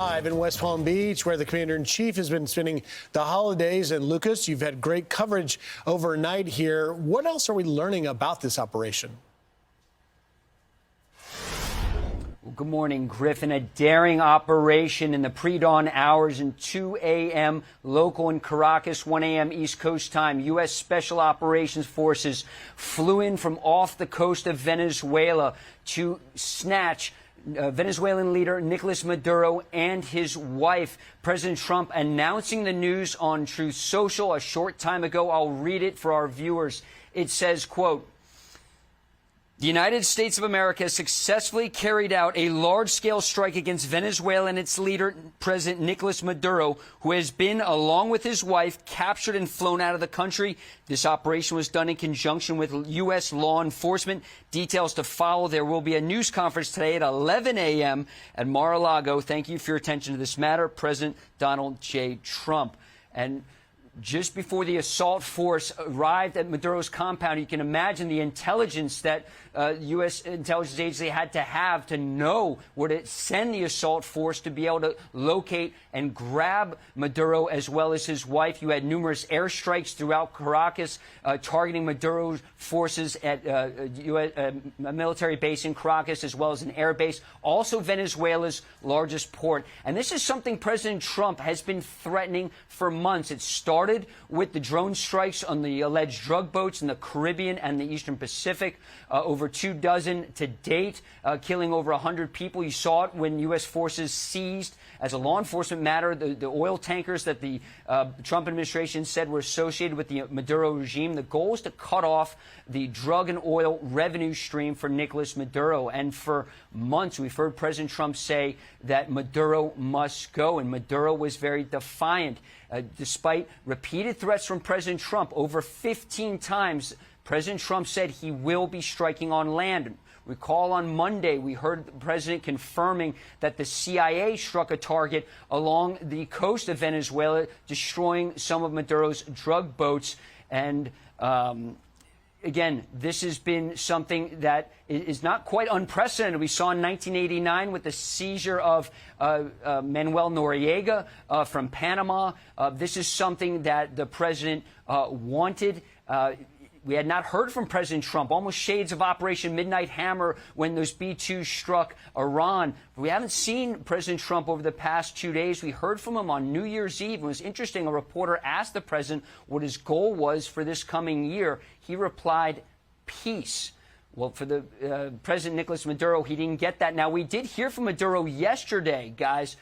Live in West Palm Beach, where the commander-in-chief has been spending the holidays. And Lucas, you've had great coverage overnight here. What else are we learning about this operation? Well, good morning, Griffin. A daring operation in the pre-dawn hours in 2 a.m. local in Caracas, 1 a.m. East Coast time. U.S. Special Operations Forces flew in from off the coast of Venezuela to snatch Venezuelan leader Nicolas Maduro and his wife. President Trump announcing the news on Truth Social a short time ago. I'll read it for our viewers. It says, quote, "The United States of America has successfully carried out a large-scale strike against Venezuela and its leader, President Nicolas Maduro, who has been, along with his wife, captured and flown out of the country. This operation was done in conjunction with U.S. law enforcement. Details to follow. There will be a news conference today at 11 a.m. at Mar-a-Lago. Thank you for your attention to this matter. President Donald J. Trump." And just before the assault force arrived at Maduro's compound, you can imagine the intelligence that U.S. intelligence agency had to have to know where to send the assault force to be able to locate and grab Maduro as well as his wife. You had numerous airstrikes throughout Caracas targeting Maduro's forces at a military base in Caracas as well as an air base, also Venezuela's largest port. And this is something President Trump has been threatening for months. It started with the drone strikes on the alleged drug boats in the Caribbean and the Eastern Pacific, over 24 to date, killing over 100 people. You saw it when U.S. forces seized, as a law enforcement matter, the oil tankers that the Trump administration said were associated with the Maduro regime. The goal is to cut off the drug and oil revenue stream for Nicolas Maduro. And for months, we've heard President Trump say that Maduro must go, and Maduro was very defiant. Despite repeated threats from President Trump, over 15 times, President Trump said he will be striking on land. Recall on Monday, we heard the president confirming that the CIA struck a target along the coast of Venezuela, destroying some of Maduro's drug boats. And again, this has been something that is not quite unprecedented. We saw in 1989 with the seizure of Manuel Noriega from Panama. This is something that the president wanted. We had not heard from President Trump, almost shades of Operation Midnight Hammer when those B-2s struck Iran. We haven't seen President Trump over the past 2 days. We heard from him on New Year's Eve. It was interesting. A reporter asked the president what his goal was for this coming year. He replied, peace. Well, for the President Nicolas Maduro, he didn't get that. Now, we did hear from Maduro yesterday, guys.